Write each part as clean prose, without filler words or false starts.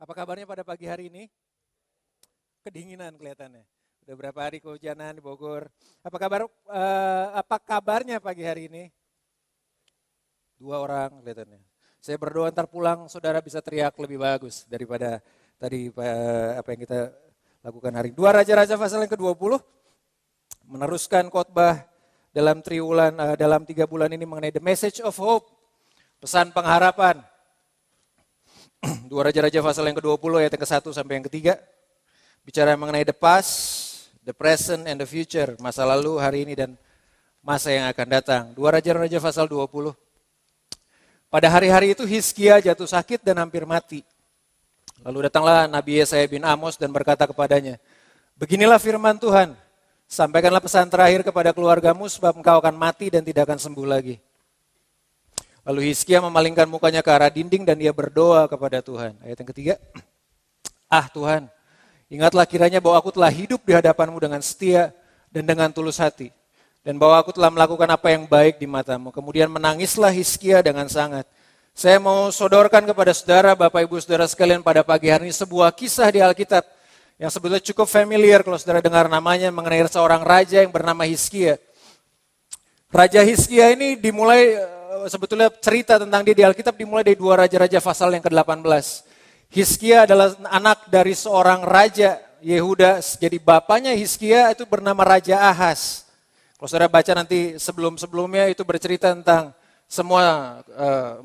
Apa kabarnya pada pagi hari ini? Kedinginan kelihatannya. Udah berapa hari kehujanan di Bogor. Apa kabarnya pagi hari ini? 2 orang kelihatannya. Saya berdoa ntar pulang saudara bisa teriak lebih bagus daripada tadi apa yang kita lakukan hari ini. 2 Raja-Raja pasal yang ke-20 meneruskan khotbah dalam dalam 3 bulan ini mengenai the message of hope, pesan pengharapan. 2 Raja-Raja pasal yang ke-20 ayat yang ke-1 sampai yang ke-3 bicara mengenai the past, the present and the future, masa lalu, hari ini dan masa yang akan datang. 2 Raja-Raja pasal 20. Pada hari-hari itu Hizkia jatuh sakit dan hampir mati. Lalu datanglah Nabi Yesaya bin Amos dan berkata kepadanya, "Beginilah firman Tuhan, sampaikanlah pesan terakhir kepada keluargamu sebab engkau akan mati dan tidak akan sembuh lagi." Lalu Hizkia memalingkan mukanya ke arah dinding dan dia berdoa kepada Tuhan. Ayat yang ketiga, "Ah Tuhan, ingatlah kiranya bahwa aku telah hidup di hadapanmu dengan setia dan dengan tulus hati. Dan bahwa aku telah melakukan apa yang baik di matamu." Kemudian menangislah Hizkia dengan sangat. Saya mau sodorkan kepada saudara, Bapak Ibu Saudara sekalian pada pagi hari ini sebuah kisah di Alkitab yang sebetulnya cukup familiar kalau saudara dengar namanya mengenai seorang raja yang bernama Hizkia. Raja Hizkia ini dimulai sebetulnya cerita tentang dia di Alkitab dimulai dari 2 Raja-Raja pasal yang ke-18. Hizkia adalah anak dari seorang raja Yehuda, jadi bapaknya Hizkia itu bernama Raja Ahaz. Kalau saudara baca nanti sebelum-sebelumnya itu bercerita tentang semua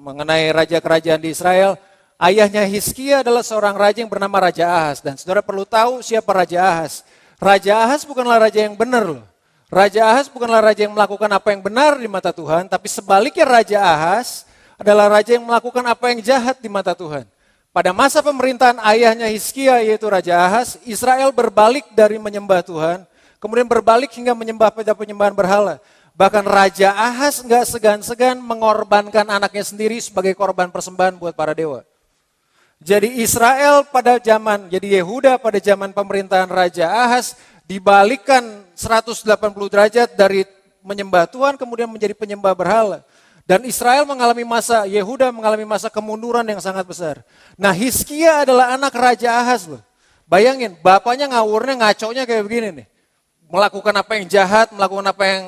mengenai raja kerajaan di Israel. Ayahnya Hizkia adalah seorang raja yang bernama Raja Ahaz. Dan saudara perlu tahu siapa Raja Ahaz. Raja Ahaz bukanlah raja yang benar loh. Raja Ahaz bukanlah raja yang melakukan apa yang benar di mata Tuhan, tapi sebaliknya Raja Ahaz adalah raja yang melakukan apa yang jahat di mata Tuhan. Pada masa pemerintahan ayahnya Hizkia yaitu Raja Ahaz, Israel berbalik dari menyembah Tuhan, kemudian berbalik hingga menyembah pada penyembahan berhala. Bahkan Raja Ahaz nggak segan-segan mengorbankan anaknya sendiri sebagai korban persembahan buat para dewa. Jadi Israel jadi Yehuda pada zaman pemerintahan Raja Ahaz dibalikkan 180 derajat dari menyembah Tuhan kemudian menjadi penyembah berhala. Dan Yehuda mengalami masa kemunduran yang sangat besar. Nah Hizkia adalah anak Raja Ahaz loh. Bayangin, bapaknya ngawurnya, ngaconya kayak begini nih. Melakukan apa yang jahat, melakukan apa yang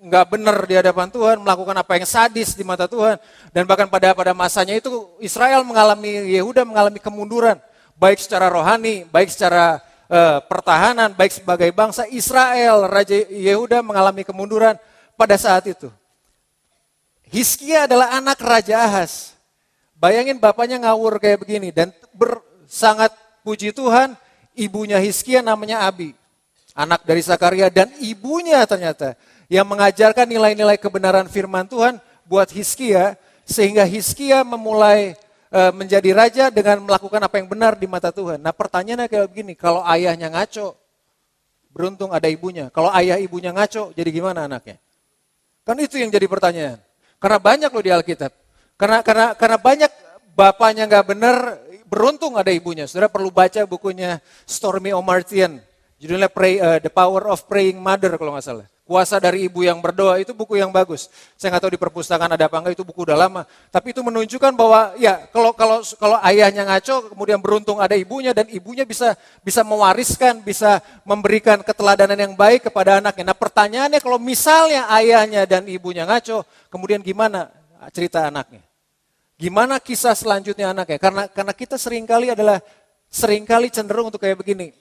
nggak benar di hadapan Tuhan, melakukan apa yang sadis di mata Tuhan. Dan bahkan pada masanya itu Yehuda mengalami kemunduran. Baik secara rohani, baik secara pertahanan, baik sebagai bangsa. Israel, Raja Yehuda mengalami kemunduran pada saat itu. Hizkia adalah anak Raja Ahaz. Bayangin bapaknya ngawur kayak begini. Dan sangat puji Tuhan, ibunya Hizkia namanya Abi. Anak dari Zakaria dan ibunya ternyata yang mengajarkan nilai-nilai kebenaran firman Tuhan buat Hizkia. Sehingga Hizkia memulai menjadi raja dengan melakukan apa yang benar di mata Tuhan. Nah pertanyaannya kayak begini, kalau ayahnya ngaco, beruntung ada ibunya. Kalau ayah ibunya ngaco, jadi gimana anaknya? Kan itu yang jadi pertanyaan. Karena banyak loh di Alkitab. Karena banyak bapaknya nggak benar, beruntung ada ibunya. Saudara perlu baca bukunya Stormy Omartian. Judulnya The Power of Praying Mother kalau nggak salah. Kuasa dari ibu yang berdoa, itu buku yang bagus. Saya nggak tahu di perpustakaan ada apa enggak, itu buku udah lama. Tapi itu menunjukkan bahwa ya kalau ayahnya ngaco, kemudian beruntung ada ibunya dan ibunya bisa mewariskan, bisa memberikan keteladanan yang baik kepada anaknya. Nah pertanyaannya kalau misalnya ayahnya dan ibunya ngaco, kemudian gimana cerita anaknya? Gimana kisah selanjutnya anaknya? Karena kita seringkali cenderung untuk kayak begini.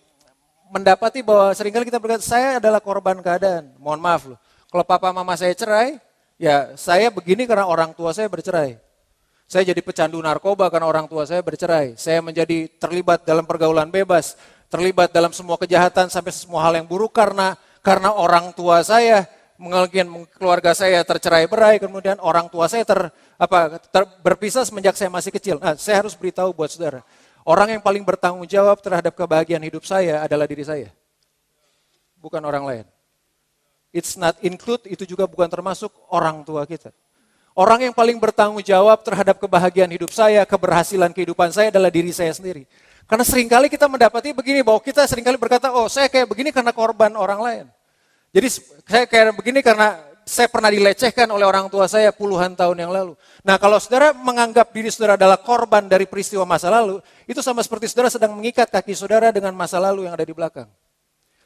Mendapati bahwa seringkali kita berkata, saya adalah korban keadaan. Mohon maaf loh. Kalau papa mama saya cerai, ya saya begini karena orang tua saya bercerai. Saya jadi pecandu narkoba karena orang tua saya bercerai. Saya menjadi terlibat dalam pergaulan bebas, terlibat dalam semua kejahatan sampai semua hal yang buruk karena orang tua saya, keluarga saya tercerai-berai, kemudian orang tua saya berpisah semenjak saya masih kecil. Nah, saya harus beritahu buat saudara. Orang yang paling bertanggung jawab terhadap kebahagiaan hidup saya adalah diri saya. Bukan orang lain. It's not include, itu juga bukan termasuk orang tua kita. Orang yang paling bertanggung jawab terhadap kebahagiaan hidup saya, keberhasilan kehidupan saya adalah diri saya sendiri. Karena seringkali kita mendapati begini, bahwa kita seringkali berkata, oh saya kayak begini karena korban orang lain. Jadi saya kayak begini karena saya pernah dilecehkan oleh orang tua saya puluhan tahun yang lalu. Nah, kalau saudara menganggap diri saudara adalah korban dari peristiwa masa lalu, itu sama seperti saudara sedang mengikat kaki saudara dengan masa lalu yang ada di belakang.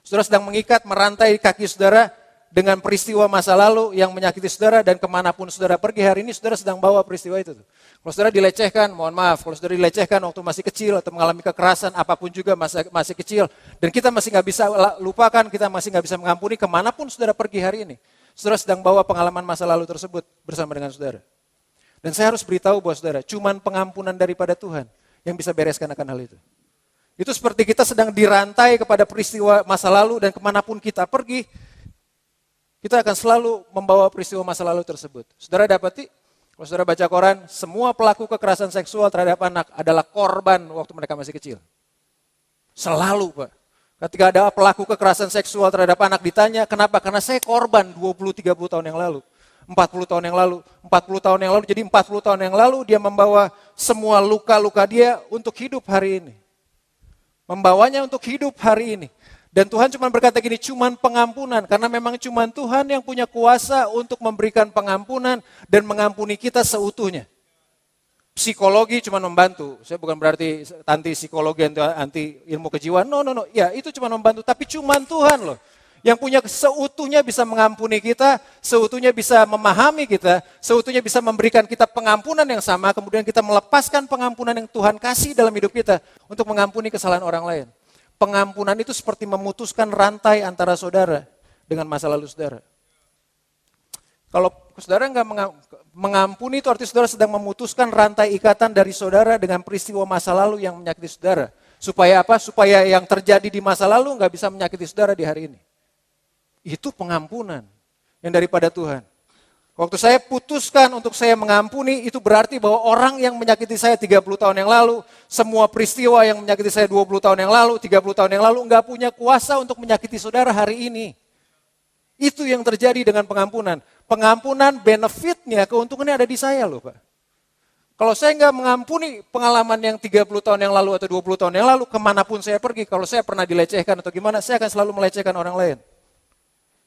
Saudara sedang mengikat, merantai kaki saudara dengan peristiwa masa lalu yang menyakiti saudara, dan kemanapun saudara pergi hari ini, saudara sedang bawa peristiwa itu. Kalau saudara dilecehkan, mohon maaf, kalau saudara dilecehkan waktu masih kecil atau mengalami kekerasan, apapun juga masih kecil, dan kita masih nggak bisa lupakan, kita masih nggak bisa mengampuni, kemanapun saudara pergi hari ini, saudara sedang bawa pengalaman masa lalu tersebut bersama dengan saudara. Dan saya harus beritahu buat saudara, cuman pengampunan daripada Tuhan yang bisa bereskan akan hal itu. Itu seperti kita sedang dirantai kepada peristiwa masa lalu, dan kemanapun kita pergi, kita akan selalu membawa peristiwa masa lalu tersebut. Saudara dapati, kalau saudara baca koran, semua pelaku kekerasan seksual terhadap anak adalah korban waktu mereka masih kecil. Selalu, Pak. Ketika ada pelaku kekerasan seksual terhadap anak ditanya, kenapa? Karena saya korban 20-30 tahun yang lalu. 40 tahun yang lalu. 40 tahun yang lalu, jadi 40 tahun yang lalu dia membawa semua luka-luka dia untuk hidup hari ini. Membawanya untuk hidup hari ini. Dan Tuhan cuma berkata gini, cuman pengampunan. Karena memang cuman Tuhan yang punya kuasa untuk memberikan pengampunan dan mengampuni kita seutuhnya. Psikologi cuma membantu. Saya bukan berarti anti psikologi, anti ilmu kejiwaan. No. Ya, itu cuma membantu. Tapi cuman Tuhan loh. Yang punya seutuhnya bisa mengampuni kita, seutuhnya bisa memahami kita, seutuhnya bisa memberikan kita pengampunan yang sama, kemudian kita melepaskan pengampunan yang Tuhan kasih dalam hidup kita untuk mengampuni kesalahan orang lain. Pengampunan itu seperti memutuskan rantai antara saudara dengan masa lalu saudara. Kalau saudara nggak mengampuni, itu artinya saudara sedang memutuskan rantai ikatan dari saudara dengan peristiwa masa lalu yang menyakiti saudara. Supaya apa? Supaya yang terjadi di masa lalu nggak bisa menyakiti saudara di hari ini. Itu pengampunan yang daripada Tuhan. Waktu saya putuskan untuk saya mengampuni, itu berarti bahwa orang yang menyakiti saya 30 tahun yang lalu, semua peristiwa yang menyakiti saya 20 tahun yang lalu, 30 tahun yang lalu, nggak punya kuasa untuk menyakiti saudara hari ini. Itu yang terjadi dengan pengampunan. Pengampunan, benefitnya, keuntungannya ada di saya loh Pak. Kalau saya nggak mengampuni pengalaman yang 30 tahun yang lalu atau 20 tahun yang lalu, kemanapun saya pergi, kalau saya pernah dilecehkan atau gimana, saya akan selalu melecehkan orang lain.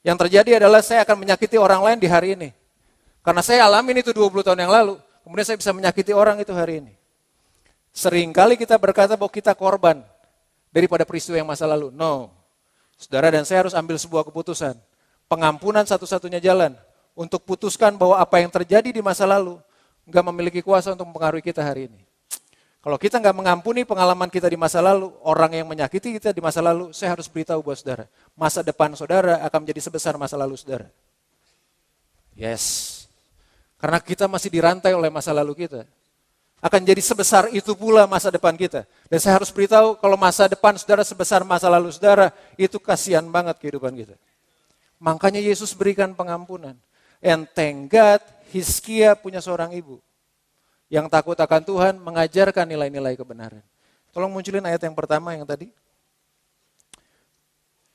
Yang terjadi adalah saya akan menyakiti orang lain di hari ini. Karena saya alamin itu 20 tahun yang lalu, kemudian saya bisa menyakiti orang itu hari ini. Seringkali kita berkata bahwa kita korban daripada peristiwa yang masa lalu. No. Saudara dan saya harus ambil sebuah keputusan. Pengampunan satu-satunya jalan untuk putuskan bahwa apa yang terjadi di masa lalu nggak memiliki kuasa untuk mempengaruhi kita hari ini. Kalau kita nggak mengampuni pengalaman kita di masa lalu, orang yang menyakiti kita di masa lalu, saya harus beritahu buat saudara, masa depan saudara akan menjadi sebesar masa lalu saudara. Yes. Karena kita masih dirantai oleh masa lalu kita. Akan jadi sebesar itu pula masa depan kita. Dan saya harus beritahu kalau masa depan saudara sebesar masa lalu saudara, itu kasihan banget kehidupan kita. Makanya Yesus berikan pengampunan. And thank God, Hizkia punya seorang ibu yang takut akan Tuhan, mengajarkan nilai-nilai kebenaran. Tolong munculin ayat yang pertama yang tadi.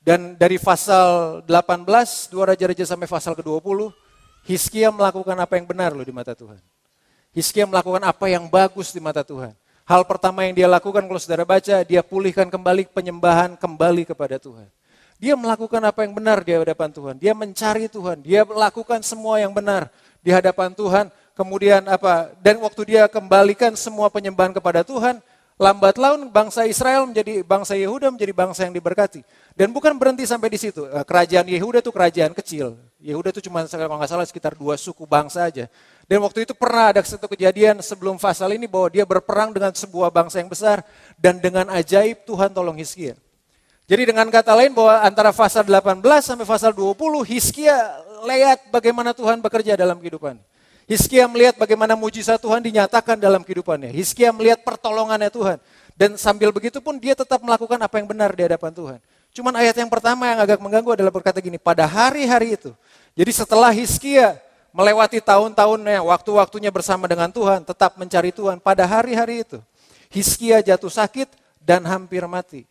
Dan dari pasal 18, 2 Raja-Raja sampai pasal ke-20, Hizkia melakukan apa yang benar loh di mata Tuhan. Hizkia melakukan apa yang bagus di mata Tuhan. Hal pertama yang dia lakukan kalau saudara baca, dia pulihkan kembali penyembahan kembali kepada Tuhan. Dia melakukan apa yang benar di hadapan Tuhan. Dia mencari Tuhan, dia melakukan semua yang benar di hadapan Tuhan. Kemudian apa? Dan waktu dia kembalikan semua penyembahan kepada Tuhan, lambat laun bangsa Israel menjadi bangsa Yehuda menjadi bangsa yang diberkati. Dan bukan berhenti sampai di situ. Kerajaan Yehuda itu kerajaan kecil. Yehuda itu cuma kalau nggak salah sekitar 2 suku bangsa aja. Dan waktu itu pernah ada satu kejadian sebelum pasal ini bahwa dia berperang dengan sebuah bangsa yang besar dan dengan ajaib Tuhan tolong Hizkia. Jadi dengan kata lain bahwa antara pasal 18 sampai pasal 20 Hizkia lihat bagaimana Tuhan bekerja dalam kehidupan. Hizkia melihat bagaimana mujizat Tuhan dinyatakan dalam kehidupannya. Hizkia melihat pertolongannya Tuhan. Dan sambil begitu pun dia tetap melakukan apa yang benar di hadapan Tuhan. Cuman ayat yang pertama yang agak mengganggu adalah berkata gini, pada hari-hari itu. Jadi setelah Hizkia melewati tahun-tahunnya, waktu-waktunya bersama dengan Tuhan, tetap mencari Tuhan. Pada hari-hari itu, Hizkia jatuh sakit dan hampir mati.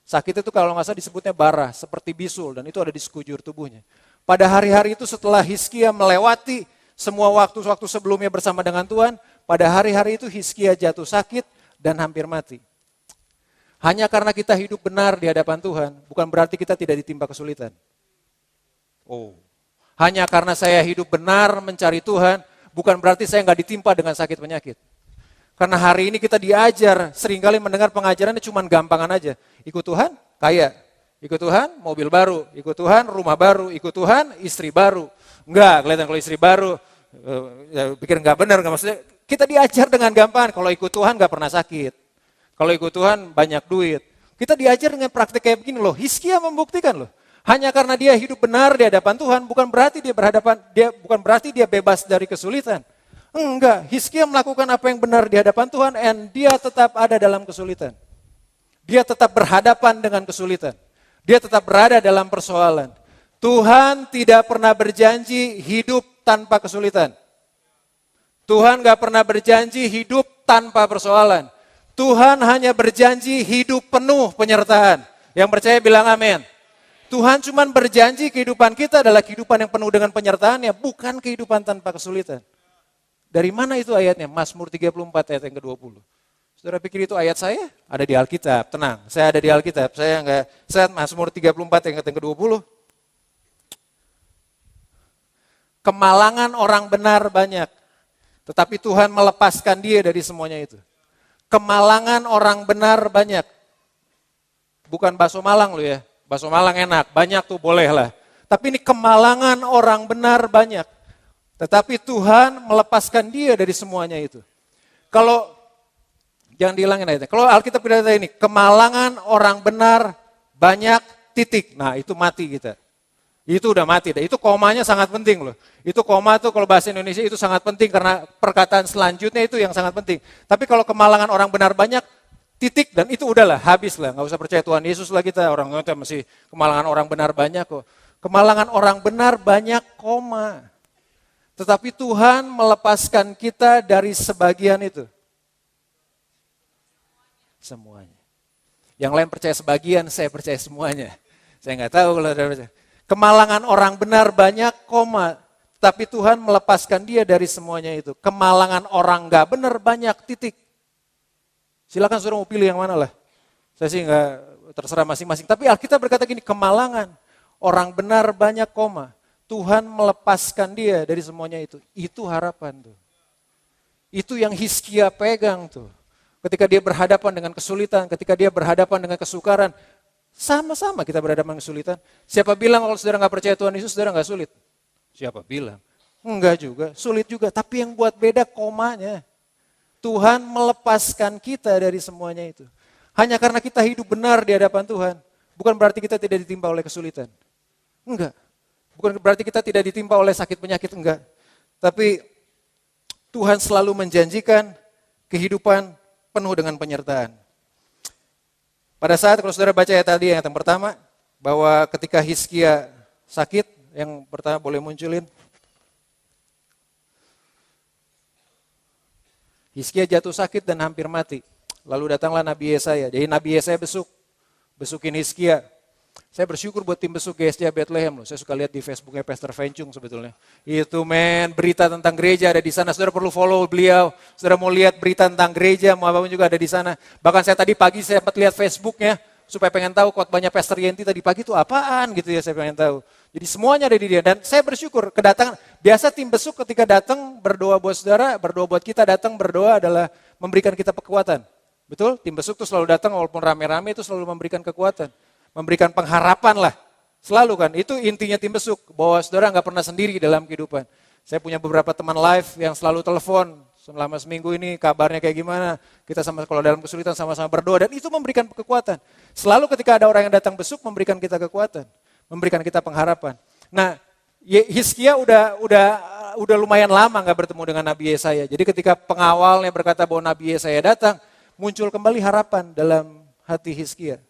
Sakit itu kalau nggak salah disebutnya bara, seperti bisul, dan itu ada di sekujur tubuhnya. Pada hari-hari itu setelah Hizkia melewati semua waktu-waktu sebelumnya bersama dengan Tuhan, pada hari-hari itu Hizkia jatuh sakit dan hampir mati. Hanya karena kita hidup benar di hadapan Tuhan, bukan berarti kita tidak ditimpa kesulitan. Oh, Hanya karena saya hidup benar mencari Tuhan, bukan berarti saya nggak ditimpa dengan sakit penyakit. Karena hari ini kita diajar, seringkali mendengar pengajarannya cuma gampangan aja. Ikut Tuhan, kaya. Ikut Tuhan, mobil baru. Ikut Tuhan, rumah baru. Ikut Tuhan, istri baru. Enggak, kelihatan kalau istri baru, ya pikir nggak benar, nggak maksudnya. Kita diajar dengan gampangan, kalau ikut Tuhan nggak pernah sakit. Kalau ikut Tuhan banyak duit. Kita diajar dengan praktik kayak begini loh. Hizkia membuktikan loh. Hanya karena dia hidup benar di hadapan Tuhan, bukan berarti dia bebas dari kesulitan. Enggak, Hizkia melakukan apa yang benar di hadapan Tuhan, and dia tetap ada dalam kesulitan. Dia tetap berhadapan dengan kesulitan. Dia tetap berada dalam persoalan. Tuhan tidak pernah berjanji hidup tanpa kesulitan. Tuhan gak pernah berjanji hidup tanpa persoalan. Tuhan hanya berjanji hidup penuh penyertaan. Yang percaya bilang amin. Tuhan cuma berjanji kehidupan kita adalah kehidupan yang penuh dengan penyertaannya, bukan kehidupan tanpa kesulitan. Dari mana itu ayatnya? Mazmur 34 ayat yang ke-20. Saudara pikir itu ayat saya? Ada di Alkitab, tenang. Saya ada di Alkitab, saya Mazmur 34 ayat yang ke-20. Kemalangan orang benar banyak, tetapi Tuhan melepaskan dia dari semuanya itu. Kemalangan orang benar banyak. Bukan bakso Malang loh ya. Bakso Malang enak, banyak tuh boleh lah. Tapi ini kemalangan orang benar banyak. Tetapi Tuhan melepaskan dia dari semuanya itu. Kalau, jangan dihilangin ayatnya. Kalau Alkitab berkata ini, kemalangan orang benar banyak titik. Nah itu mati kita. Itu udah mati. Itu komanya sangat penting loh. Itu koma tuh kalau bahasa Indonesia itu sangat penting karena perkataan selanjutnya itu yang sangat penting. Tapi kalau kemalangan orang benar banyak, titik dan itu udahlah, habis lah. Gak usah percaya Tuhan Yesus lah kita. Orang itu masih kemalangan orang benar banyak kok. Kemalangan orang benar banyak koma. Tetapi Tuhan melepaskan kita dari sebagian itu. Semuanya. Yang lain percaya sebagian, saya percaya semuanya. Saya nggak tahu kalau ada percaya. Kemalangan orang benar banyak, koma. Tapi Tuhan melepaskan dia dari semuanya itu. Kemalangan orang nggak benar banyak, titik. Silakan saudara mau pilih yang mana lah. Saya sih nggak terserah masing-masing. Tapi Alkitab berkata gini, kemalangan orang benar banyak, koma. Tuhan melepaskan dia dari semuanya itu. Itu harapan tuh. Itu yang Hizkia pegang tuh. Ketika dia berhadapan dengan kesulitan, ketika dia berhadapan dengan kesukaran, sama-sama kita berhadapan dengan kesulitan. Siapa bilang kalau saudara nggak percaya Tuhan Yesus, saudara nggak sulit? Siapa bilang? Enggak juga, sulit juga. Tapi yang buat beda komanya. Tuhan melepaskan kita dari semuanya itu. Hanya karena kita hidup benar di hadapan Tuhan, bukan berarti kita tidak ditimpa oleh kesulitan. Enggak. Bukan berarti kita tidak ditimpa oleh sakit penyakit, enggak. Tapi Tuhan selalu menjanjikan kehidupan penuh dengan penyertaan. Pada saat kalau saudara baca ayat tadi yang pertama, bahwa ketika Hizkia sakit, yang pertama boleh munculin. Hizkia jatuh sakit dan hampir mati. Lalu datanglah Nabi Yesaya. Jadi Nabi Yesaya besukin Hizkia. Saya bersyukur buat tim besuk GSJ Bethlehem loh. Saya suka lihat di Facebooknya Pastor Fencung sebetulnya. Itu berita tentang gereja ada di sana. Saudara perlu follow beliau. Saudara mau lihat berita tentang gereja, mau apapun juga ada di sana. Bahkan saya tadi pagi saya sempat lihat Facebooknya. Supaya pengen tahu khotbahnya Pastor Yenti tadi pagi itu apaan gitu ya, saya pengen tahu. Jadi semuanya ada di dia. Dan saya bersyukur kedatangan, biasa tim besuk ketika datang berdoa buat saudara, berdoa buat kita, datang berdoa adalah memberikan kita kekuatan. Betul? Tim besuk itu selalu datang walaupun rame-rame itu selalu memberikan kekuatan. Memberikan pengharapan lah. Selalu kan, itu intinya tim besuk. Bahwa saudara nggak pernah sendiri dalam kehidupan. Saya punya beberapa teman live yang selalu telepon. Selama seminggu ini kabarnya kayak gimana. Kita sama kalau dalam kesulitan sama-sama berdoa. Dan itu memberikan kekuatan. Selalu ketika ada orang yang datang besuk memberikan kita kekuatan. Memberikan kita pengharapan. Nah, Hizkia udah lumayan lama nggak bertemu dengan Nabi Yesaya. Jadi ketika pengawalnya berkata bahwa Nabi Yesaya datang. Muncul kembali harapan dalam hati Hizkia.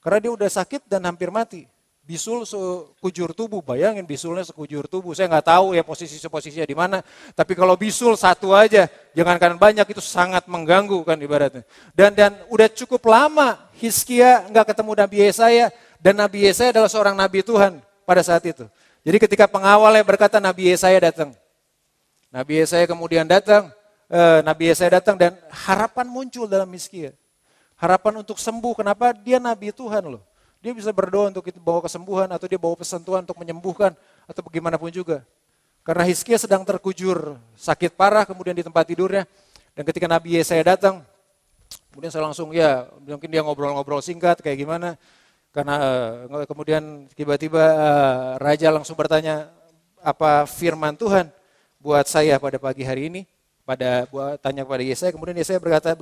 Karena dia udah sakit dan hampir mati. Bisul sekujur tubuh, bayangin bisulnya sekujur tubuh. Saya nggak tahu ya posisinya di mana. Tapi kalau bisul satu aja, jangankan banyak itu sangat mengganggu kan ibaratnya. Dan udah cukup lama Hizkia nggak ketemu Nabi Yesaya. Dan Nabi Yesaya adalah seorang Nabi Tuhan pada saat itu. Jadi ketika pengawalnya berkata Nabi Yesaya datang. Nabi Yesaya kemudian datang. Nabi Yesaya datang dan harapan muncul dalam Hizkia. Harapan untuk sembuh, kenapa? Dia Nabi Tuhan loh. Dia bisa berdoa untuk bawa kesembuhan atau dia bawa pesan Tuhan untuk menyembuhkan. atau bagaimanapun juga. Karena Hizkia sedang terkujur sakit parah kemudian di tempat tidurnya. Dan ketika Nabi Yesaya datang, kemudian saya langsung mungkin dia ngobrol-ngobrol singkat kayak gimana. Karena kemudian tiba-tiba Raja langsung bertanya, apa firman Tuhan buat saya pada pagi hari ini? Tanya kepada Yesaya, kemudian Yesaya berkata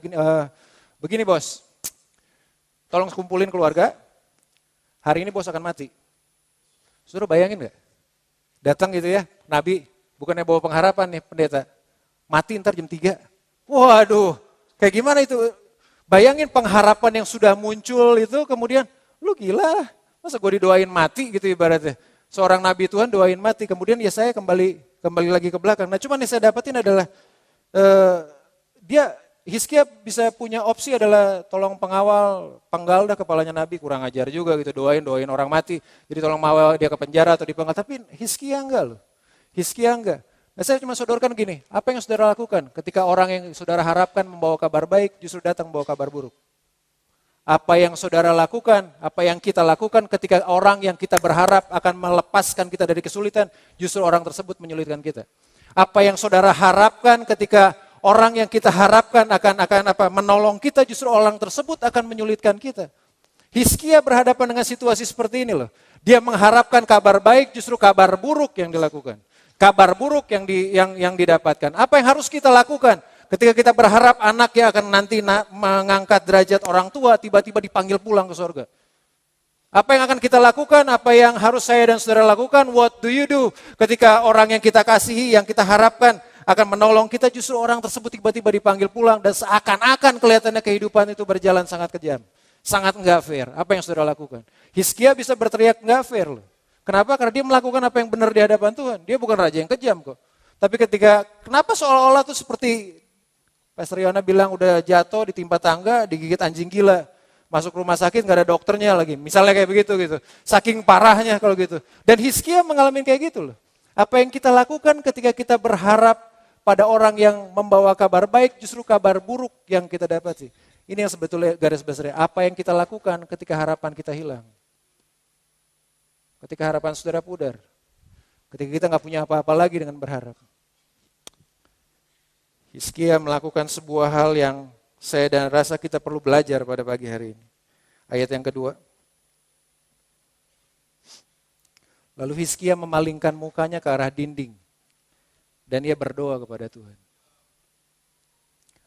begini bos, tolong kumpulin keluarga, hari ini bos akan mati. Saudara bayangin gak? Datang gitu ya, Nabi, bukannya bawa pengharapan nih pendeta, mati ntar jam 3. Waduh, kayak gimana itu? Bayangin pengharapan yang sudah muncul itu kemudian, lu gila, masa gue didoain mati gitu ibaratnya. Seorang Nabi Tuhan doain mati, kemudian Yesaya kembali lagi ke belakang. Nah cuman yang saya dapatin adalah, Hizkia bisa punya opsi adalah tolong penggal dah kepalanya Nabi, kurang ajar juga gitu, doain orang mati, jadi tolong mawal dia ke penjara atau dipenggal, tapi Hizkia enggak loh, Hizkia enggak. Nah saya cuma sodorkan gini, apa yang saudara lakukan ketika orang yang saudara harapkan membawa kabar baik justru datang membawa kabar buruk? Apa yang saudara lakukan, apa yang kita lakukan ketika orang yang kita berharap akan melepaskan kita dari kesulitan, justru orang tersebut menyulitkan kita. Apa yang saudara harapkan ketika orang yang kita harapkan akan menolong kita, justru orang tersebut akan menyulitkan kita. Hizkia berhadapan dengan situasi seperti ini loh. Dia mengharapkan kabar baik, justru kabar buruk yang dilakukan. Kabar buruk yang didapatkan. Apa yang harus kita lakukan? Ketika kita berharap anak yang akan nanti mengangkat derajat orang tua, tiba-tiba dipanggil pulang ke surga. Apa yang akan kita lakukan? Apa yang harus saya dan saudara lakukan? What do you do? Ketika orang yang kita kasihi, yang kita harapkan akan menolong kita, justru orang tersebut tiba-tiba dipanggil pulang. Dan seakan-akan kelihatannya kehidupan itu berjalan sangat kejam. Sangat enggak fair. Apa yang saudara lakukan? Hizkia bisa berteriak enggak fair loh. Kenapa? Karena dia melakukan apa yang benar di hadapan Tuhan. Dia bukan raja yang kejam kok. Tapi kenapa seolah-olah itu seperti Pastor Yona bilang udah jatuh, ditimpa tangga, digigit anjing gila. Masuk rumah sakit gak ada dokternya lagi. Misalnya kayak begitu gitu. Saking parahnya kalau gitu. Dan Hizkia mengalami kayak gitu loh. Apa yang kita lakukan ketika kita berharap pada orang yang membawa kabar baik, justru kabar buruk yang kita dapati. Ini yang sebetulnya garis besarnya. Apa yang kita lakukan ketika harapan kita hilang. Ketika harapan saudara pudar. Ketika kita gak punya apa-apa lagi dengan berharap. Hizkia melakukan sebuah hal yang saya dan rasa kita perlu belajar pada pagi hari ini. Ayat yang kedua. Lalu Hizkia memalingkan mukanya ke arah dinding. Dan ia berdoa kepada Tuhan.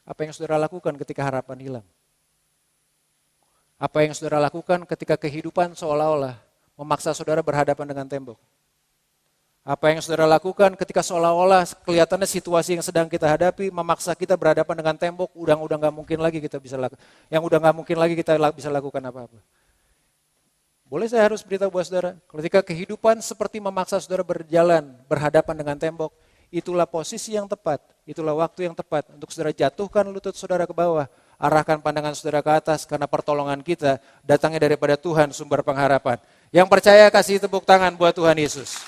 Apa yang saudara lakukan ketika harapan hilang? Apa yang saudara lakukan ketika kehidupan seolah-olah memaksa saudara berhadapan dengan tembok? Apa yang saudara lakukan ketika seolah-olah kelihatannya situasi yang sedang kita hadapi memaksa kita berhadapan dengan tembok, udah nggak mungkin lagi kita bisa lakukan, yang udah nggak mungkin lagi kita bisa lakukan apa-apa. Boleh saya harus beritahu buat saudara, ketika kehidupan seperti memaksa saudara berjalan berhadapan dengan tembok, itulah posisi yang tepat, itulah waktu yang tepat untuk saudara jatuhkan lutut saudara ke bawah, arahkan pandangan saudara ke atas karena pertolongan kita datangnya daripada Tuhan sumber pengharapan. Yang percaya kasih tepuk tangan buat Tuhan Yesus.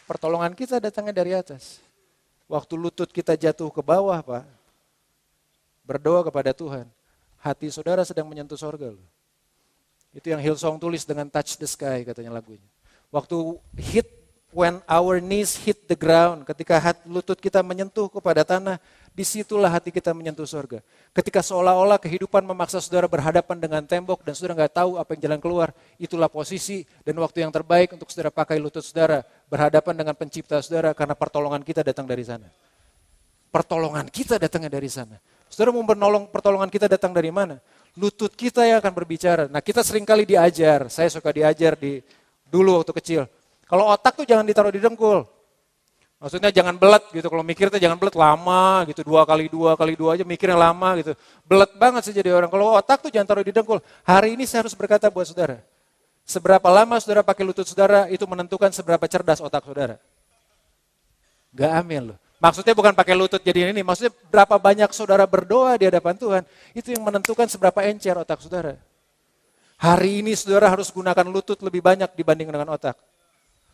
Pertolongan kita datangnya dari atas. Waktu lutut kita jatuh ke bawah, Pak, berdoa kepada Tuhan, hati saudara sedang menyentuh sorga loh. Itu yang Hillsong tulis dengan touch the sky katanya lagunya. Waktu when our knees hit the ground, ketika lutut kita menyentuh kepada tanah, disitulah hati kita menyentuh sorga. Ketika seolah-olah kehidupan memaksa saudara berhadapan dengan tembok dan saudara nggak tahu apa yang jalan keluar, itulah posisi dan waktu yang terbaik untuk saudara pakai lutut saudara berhadapan dengan pencipta saudara karena pertolongan kita datang dari sana. Pertolongan kita datangnya dari sana. Saudara mau pertolongan kita datang dari mana? Lutut kita yang akan berbicara. Nah kita seringkali diajar, saya suka diajar dulu waktu kecil. Kalau otak tuh jangan ditaruh di dengkul. Maksudnya jangan belet gitu, kalau mikir tuh jangan belet lama gitu, 2 kali 2 aja mikirnya lama gitu. Belet banget sih jadi orang, kalau otak tuh jangan taruh di dengkul. Hari ini saya harus berkata buat saudara, seberapa lama saudara pakai lutut saudara, itu menentukan seberapa cerdas otak saudara. Gak amin loh. Maksudnya bukan pakai lutut jadi ini, maksudnya berapa banyak saudara berdoa di hadapan Tuhan, itu yang menentukan seberapa encer otak saudara. Hari ini saudara harus gunakan lutut lebih banyak dibanding dengan otak.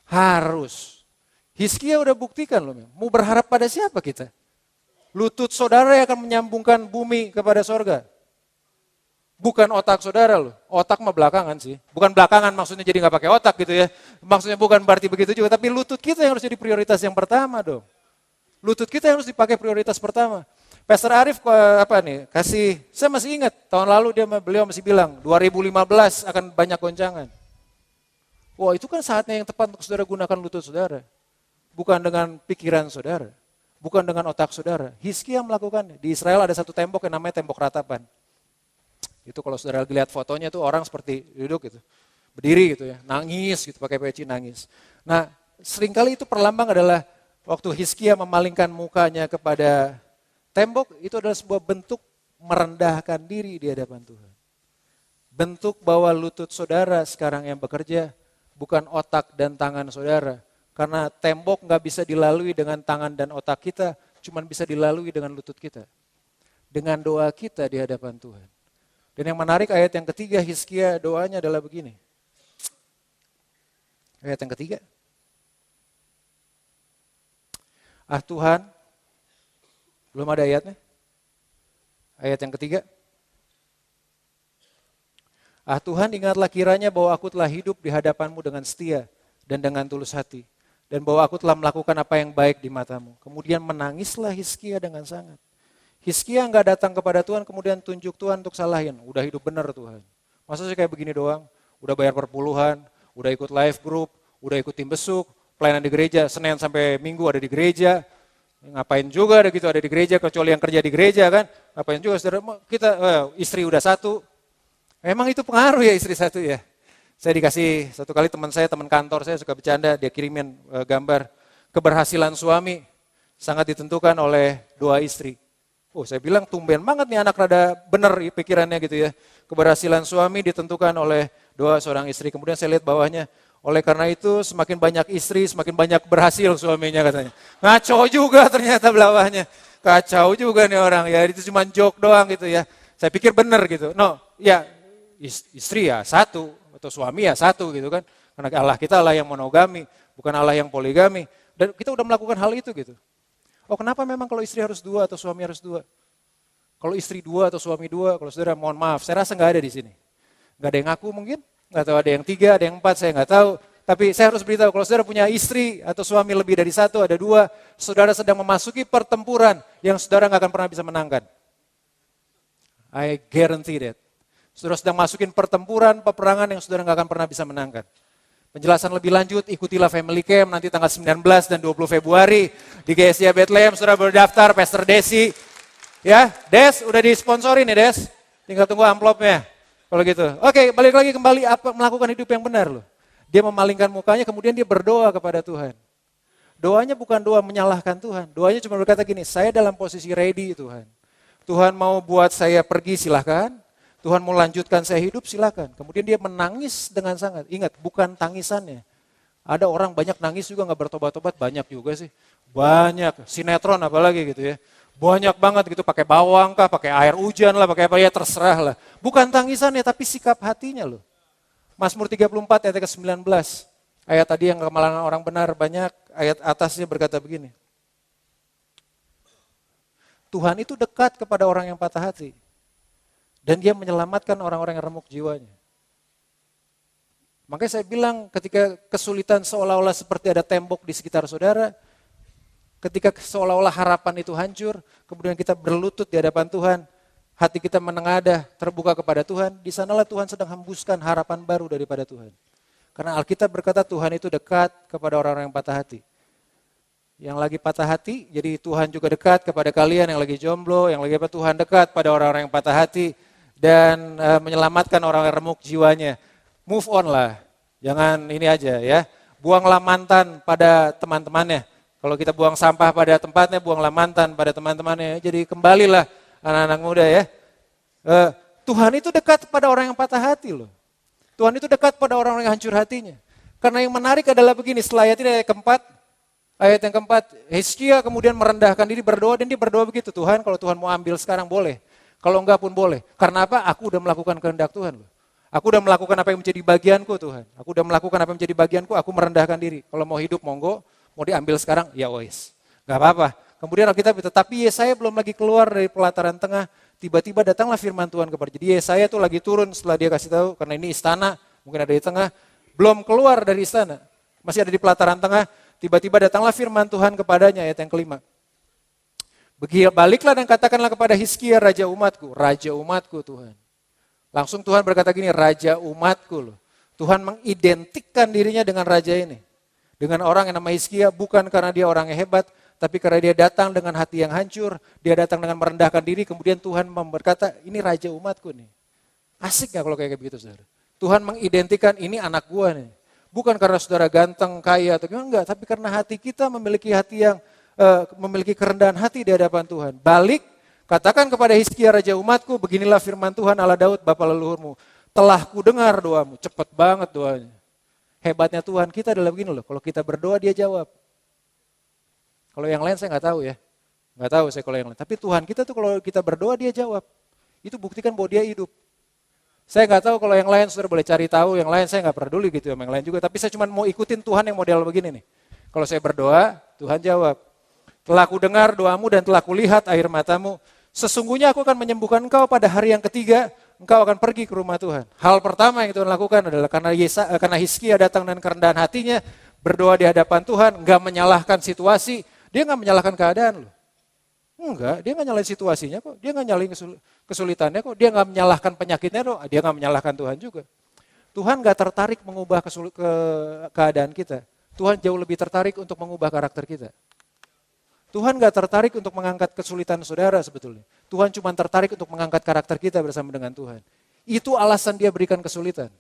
Harus. Hizkia udah buktikan loh, mau berharap pada siapa kita? Lutut saudara yang akan menyambungkan bumi kepada sorga. Bukan otak saudara loh. Otak mah belakangan sih. Bukan belakangan maksudnya jadi nggak pakai otak gitu ya. Maksudnya bukan berarti begitu juga. Tapi lutut kita yang harus jadi prioritas yang pertama dong. Lutut kita yang harus dipakai prioritas pertama. Pastor Arif saya masih ingat tahun lalu beliau masih bilang 2015 akan banyak goncangan. Wah itu kan saatnya yang tepat untuk saudara gunakan lutut saudara. Bukan dengan pikiran saudara. Bukan dengan otak saudara. Hizkia melakukannya. Di Israel ada satu tembok yang namanya tembok ratapan. Itu kalau saudara lihat fotonya tuh orang seperti duduk gitu. Berdiri gitu ya, nangis gitu, pakai peci nangis. Nah seringkali itu perlambang adalah waktu Hizkia memalingkan mukanya kepada tembok, itu adalah sebuah bentuk merendahkan diri di hadapan Tuhan. Bentuk bahwa lutut saudara sekarang yang bekerja, bukan otak dan tangan saudara. Karena tembok gak bisa dilalui dengan tangan dan otak kita, cuma bisa dilalui dengan lutut kita. Dengan doa kita di hadapan Tuhan. Dan yang menarik ayat yang ketiga, Hizkia doanya adalah begini. Ayat yang ketiga. Ah Tuhan, belum ada ayatnya. Ayat yang ketiga. Ah Tuhan, ingatlah kiranya bahwa aku telah hidup di hadapan-Mu dengan setia dan dengan tulus hati. Dan bahwa aku telah melakukan apa yang baik di mata-Mu. Kemudian menangislah Hizkia dengan sangat. Hizkia nggak datang kepada Tuhan, kemudian tunjuk Tuhan untuk salahin. Udah hidup benar Tuhan. Masa sih kayak begini doang? Udah bayar perpuluhan, udah ikut live group, udah ikut tim besuk, pelayanan di gereja, Senin sampai Minggu ada di gereja. Ngapain juga ada gitu ada di gereja, kecuali yang kerja di gereja kan. Ngapain juga saudara, kita istri udah satu. Memang itu pengaruh ya istri satu ya. Saya dikasih satu kali teman kantor saya suka bercanda, dia kirimin gambar keberhasilan suami sangat ditentukan oleh doa istri. Oh saya bilang tumben banget nih anak rada bener pikirannya gitu ya. Keberhasilan suami ditentukan oleh doa seorang istri. Kemudian saya lihat bawahnya, oleh karena itu semakin banyak istri, semakin banyak berhasil suaminya katanya. Ngaco juga ternyata bawahnya. Kacau juga nih orang ya, itu cuma joke doang gitu ya. Saya pikir bener gitu. No, ya istri ya satu, atau suami ya satu gitu kan. Karena Allah kita Allah yang monogami, bukan Allah yang poligami. Dan kita udah melakukan hal itu gitu. Oh kenapa memang kalau istri harus dua atau suami harus dua? Kalau istri dua atau suami dua, kalau saudara mohon maaf, saya rasa nggak ada di sini. Nggak ada yang ngaku mungkin, nggak tahu ada yang 3, ada yang 4, saya nggak tahu. Tapi saya harus beritahu, kalau saudara punya istri atau suami lebih dari 1, ada 2, saudara sedang memasuki pertempuran yang saudara nggak akan pernah bisa menangkan. I guarantee that. Saudara sedang masukin pertempuran, peperangan yang saudara nggak akan pernah bisa menangkan. Penjelasan lebih lanjut, ikutilah Family Camp nanti tanggal 19 dan 20 Februari di GSIA Bethlehem, saudara berdaftar, Pastor Desi. Ya, Des, udah disponsori nih Des, tinggal tunggu amplopnya. Kalau gitu, oke balik lagi kembali melakukan hidup yang benar loh. Dia memalingkan mukanya, kemudian dia berdoa kepada Tuhan. Doanya bukan doa menyalahkan Tuhan, doanya cuma berkata gini, saya dalam posisi ready Tuhan. Tuhan mau buat saya pergi silahkan, Tuhan mau lanjutkan saya hidup silakan. Kemudian dia menangis dengan sangat. Ingat, bukan tangisannya. Ada orang banyak nangis juga nggak bertobat-tobat, banyak juga sih. Banyak, sinetron apalagi gitu ya. Banyak banget gitu, pakai bawang kah, pakai air hujan lah, pakai apa ya terserah lah. Bukan tangisannya, tapi sikap hatinya loh. Mazmur 34 ayat ke-19. Ayat tadi yang kemalangan orang benar banyak, ayat atasnya berkata begini. Tuhan itu dekat kepada orang yang patah hati. Dan dia menyelamatkan orang-orang yang remuk jiwanya. Makanya saya bilang ketika kesulitan seolah-olah seperti ada tembok di sekitar saudara, ketika seolah-olah harapan itu hancur, kemudian kita berlutut di hadapan Tuhan, hati kita menengadah, terbuka kepada Tuhan, di sanalah Tuhan sedang hembuskan harapan baru daripada Tuhan. Karena Alkitab berkata Tuhan itu dekat kepada orang-orang yang patah hati. Yang lagi patah hati, jadi Tuhan juga dekat kepada kalian yang lagi jomblo, yang lagi Tuhan dekat pada orang-orang yang patah hati, dan menyelamatkan orang yang remuk jiwanya. Move on lah, jangan ini aja ya. Buanglah mantan pada teman-temannya. Kalau kita buang sampah pada tempatnya, buanglah mantan pada teman-temannya. Jadi kembalilah anak-anak muda ya. Tuhan itu dekat pada orang yang patah hati loh. Tuhan itu dekat pada orang-orang yang hancur hatinya. Karena yang menarik adalah begini, setelah ayat yang keempat, Hizkia kemudian merendahkan diri berdoa, dan dia berdoa begitu, Tuhan kalau Tuhan mau ambil sekarang boleh. Kalau enggak pun boleh. Karena apa? Aku udah melakukan kehendak Tuhan loh. Aku udah melakukan apa yang menjadi bagianku Tuhan. Aku udah melakukan apa yang menjadi bagianku, aku merendahkan diri. Kalau mau hidup monggo, mau diambil sekarang, ya wis. Gak apa-apa. Kemudian Alkitab, tapi saya belum lagi keluar dari pelataran tengah, tiba-tiba datanglah firman Tuhan kepada. Jadi Yesaya tuh lagi turun setelah dia kasih tahu, karena ini istana, mungkin ada di tengah, belum keluar dari istana, masih ada di pelataran tengah, tiba-tiba datanglah firman Tuhan kepadanya, ayat yang kelima. Baliklah dan katakanlah kepada Hizkia, raja umatku Tuhan. Langsung Tuhan berkata gini, raja umatku loh. Tuhan mengidentikan dirinya dengan raja ini. Dengan orang yang nama Hizkia, bukan karena dia orang yang hebat, tapi karena dia datang dengan hati yang hancur, dia datang dengan merendahkan diri, kemudian Tuhan berkata, ini raja umatku nih. Asik gak kalau kayak begitu, saudara? Tuhan mengidentikan ini anak gua nih. Bukan karena saudara ganteng, kaya, atau enggak, tapi karena hati kita memiliki hati yang memiliki kerendahan hati di hadapan Tuhan. Balik, katakan kepada Hizkia raja umatku, beginilah firman Tuhan Allah Daud, bapa leluhurmu. Telah ku dengar doamu, cepet banget doanya. Hebatnya Tuhan kita adalah begini loh, kalau kita berdoa dia jawab. Kalau yang lain saya nggak tahu ya, nggak tahu saya kalau yang lain. Tapi Tuhan kita tuh kalau kita berdoa dia jawab. Itu buktikan bahwa dia hidup. Saya nggak tahu kalau yang lain, saudara boleh cari tahu, yang lain saya nggak peduli gitu sama yang lain juga. Tapi saya cuma mau ikutin Tuhan yang model begini nih. Kalau saya berdoa, Tuhan jawab. Telah ku dengar doamu dan telah kulihat air matamu. Sesungguhnya aku akan menyembuhkan engkau pada hari yang ketiga, engkau akan pergi ke rumah Tuhan. Hal pertama yang Tuhan lakukan adalah karena Hizkia datang dengan kerendahan hatinya, berdoa di hadapan Tuhan, enggak menyalahkan situasi, dia enggak menyalahkan keadaan loh. Enggak, dia enggak nyalahin situasinya kok, dia enggak nyalahin kesulitannya kok, dia enggak menyalahkan penyakitnya kok, dia enggak menyalahkan Tuhan juga. Tuhan enggak tertarik mengubah keadaan kita, Tuhan jauh lebih tertarik untuk mengubah karakter kita. Tuhan gak tertarik untuk mengangkat kesulitan saudara sebetulnya. Tuhan cuma tertarik untuk mengangkat karakter kita bersama dengan Tuhan. Itu alasan dia berikan kesulitan.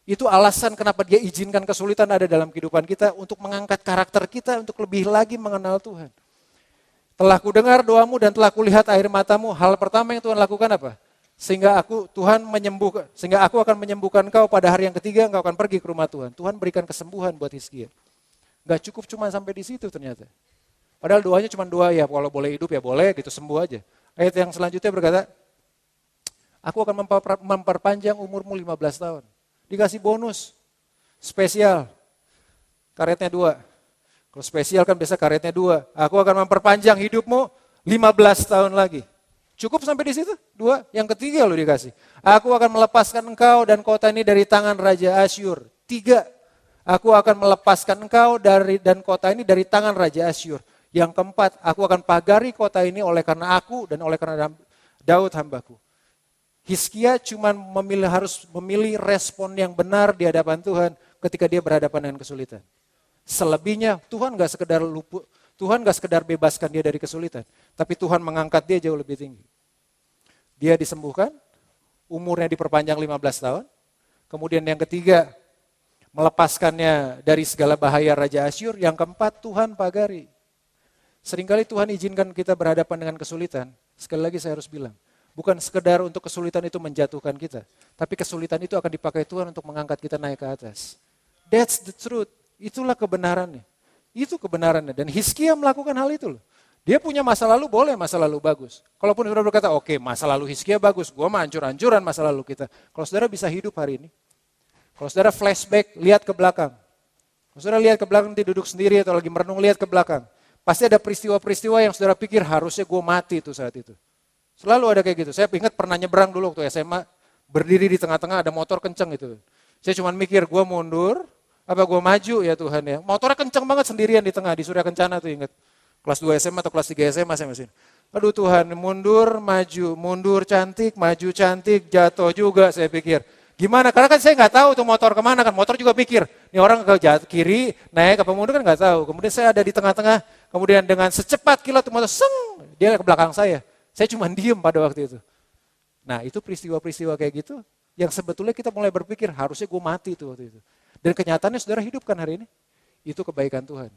Itu alasan kenapa dia izinkan kesulitan ada dalam kehidupan kita untuk mengangkat karakter kita untuk lebih lagi mengenal Tuhan. Telah ku dengar doamu dan telah kulihat air matamu. Hal pertama yang Tuhan lakukan apa? Sehingga aku akan menyembuhkan kau pada hari yang ketiga, engkau akan pergi ke rumah Tuhan. Tuhan berikan kesembuhan buat Hizkia. Gak cukup cuma sampai di situ ternyata. Padahal doanya cuma doa ya, kalau boleh hidup ya boleh gitu, sembuh aja. Ayat yang selanjutnya berkata, aku akan memperpanjang umurmu 15 tahun. Dikasih bonus, spesial, karetnya 2. Kalau spesial kan biasa karetnya 2. Aku akan memperpanjang hidupmu 15 tahun lagi. Cukup sampai di situ? 2. Yang ketiga lo dikasih. Aku akan melepaskan engkau dan kota ini dari tangan Raja Asyur. 3. Aku akan melepaskan engkau dan kota ini dari tangan Raja Asyur. Yang keempat, aku akan pagari kota ini oleh karena aku dan oleh karena Daud hambaku. Hizkia cuma harus memilih respon yang benar di hadapan Tuhan ketika dia berhadapan dengan kesulitan. Selebihnya Tuhan gak sekedar Tuhan gak sekedar bebaskan dia dari kesulitan, tapi Tuhan mengangkat dia jauh lebih tinggi. Dia disembuhkan, umurnya diperpanjang 15 tahun. Kemudian yang ketiga, melepaskannya dari segala bahaya Raja Asyur. Yang keempat, Tuhan pagari. Seringkali Tuhan izinkan kita berhadapan dengan kesulitan. Sekali lagi saya harus bilang, bukan sekedar untuk kesulitan itu menjatuhkan kita, tapi kesulitan itu akan dipakai Tuhan untuk mengangkat kita naik ke atas. That's the truth. Itulah kebenarannya. Itu kebenarannya. Dan Hizkia melakukan hal itu loh. Dia punya masa lalu, boleh masa lalu bagus. Kalaupun saudara berkata, oke, masa lalu Hizkia bagus, gua mah hancur-hancuran masa lalu kita. Kalau saudara bisa hidup hari ini, kalau saudara flashback, lihat ke belakang. Kalau saudara lihat ke belakang, nanti duduk sendiri atau lagi merenung, lihat ke belakang. Pasti ada peristiwa-peristiwa yang saudara pikir harusnya gue mati itu saat itu. Selalu ada kayak gitu. Saya ingat pernah nyebrang dulu waktu SMA, berdiri di tengah-tengah ada motor kenceng gitu. Saya cuma mikir, gue mundur, apa gue maju ya Tuhan ya. Motornya kenceng banget sendirian di tengah, di Surya Kencana tuh ingat. Kelas 2 SMA atau kelas 3 SMA saya masih. Aduh Tuhan, mundur, maju, mundur cantik, maju cantik, jatuh juga saya pikir. Gimana? Karena kan saya nggak tahu tuh motor kemana kan. Motor juga pikir, ini orang ke kiri, naik apa mundur kan nggak tahu. Kemudian saya ada di tengah-tengah, kemudian dengan secepat kilat tuh motor, dia ke belakang saya. Saya cuma diem pada waktu itu. Nah itu peristiwa-peristiwa kayak gitu, yang sebetulnya kita mulai berpikir, harusnya gue mati tuh waktu itu. Dan kenyataannya saudara hidupkan hari ini, itu kebaikan Tuhan.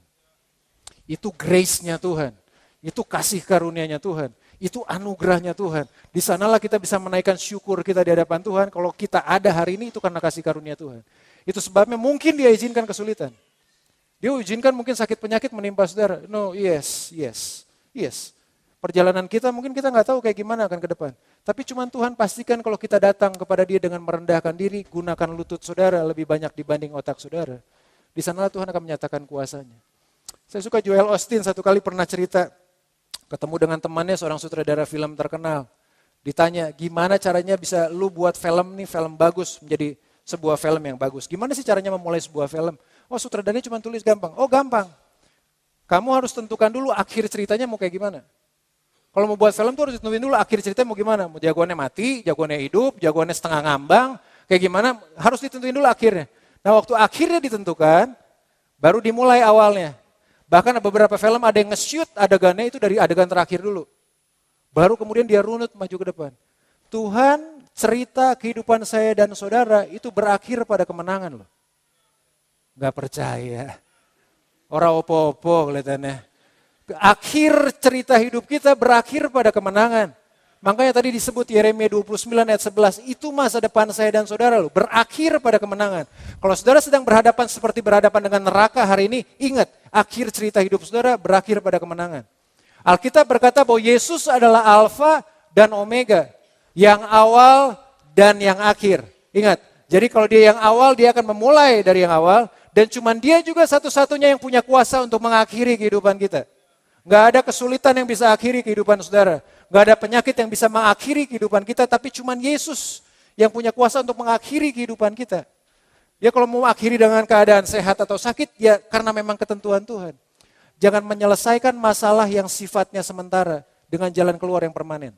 Itu grace-nya Tuhan. Itu kasih karunia-Nya Tuhan. Itu anugerahnya Tuhan. Di sanalah kita bisa menaikkan syukur kita di hadapan Tuhan. Kalau kita ada hari ini itu karena kasih karunia Tuhan. Itu sebabnya mungkin dia izinkan kesulitan. Dia izinkan mungkin sakit penyakit menimpa saudara. No, yes. Perjalanan kita mungkin kita nggak tahu kayak gimana akan ke depan. Tapi cuma Tuhan pastikan kalau kita datang kepada dia dengan merendahkan diri, gunakan lutut saudara lebih banyak dibanding otak saudara. Di sanalah Tuhan akan menyatakan kuasanya. Saya suka Joel Osteen satu kali pernah cerita, ketemu dengan temannya seorang sutradara film terkenal. Ditanya, gimana caranya bisa lu buat film nih, film bagus, menjadi sebuah film yang bagus. Gimana sih caranya memulai sebuah film? Oh, sutradaranya cuma tulis gampang. Oh, gampang. Kamu harus tentukan dulu akhir ceritanya mau kayak gimana. Kalau mau buat film tuh harus tentuin dulu akhir ceritanya mau gimana. Mau jagoannya mati, jagoannya hidup, jagoannya setengah ngambang, kayak gimana, harus ditentuin dulu akhirnya. Nah, waktu akhirnya ditentukan, baru dimulai awalnya. Bahkan beberapa film ada yang nge-shoot adegannya itu dari adegan terakhir dulu. Baru kemudian dia runut maju ke depan. Tuhan, cerita kehidupan saya dan saudara itu berakhir pada kemenangan loh. Gak percaya. Orang opo-opo kelihatannya. Akhir cerita hidup kita berakhir pada kemenangan. Makanya tadi disebut Yeremia 29 ayat 11, itu masa depan saya dan saudara loh, berakhir pada kemenangan. Kalau saudara sedang berhadapan seperti berhadapan dengan neraka hari ini, ingat, akhir cerita hidup saudara berakhir pada kemenangan. Alkitab berkata bahwa Yesus adalah Alfa dan Omega, yang awal dan yang akhir. Ingat, jadi kalau dia yang awal, dia akan memulai dari yang awal, dan cuman dia juga satu-satunya yang punya kuasa untuk mengakhiri kehidupan kita. Gak ada kesulitan yang bisa akhiri kehidupan saudara. Gak ada penyakit yang bisa mengakhiri kehidupan kita, tapi cuman Yesus yang punya kuasa untuk mengakhiri kehidupan kita. Ya kalau mau akhiri dengan keadaan sehat atau sakit, ya karena memang ketentuan Tuhan. Jangan menyelesaikan masalah yang sifatnya sementara dengan jalan keluar yang permanen.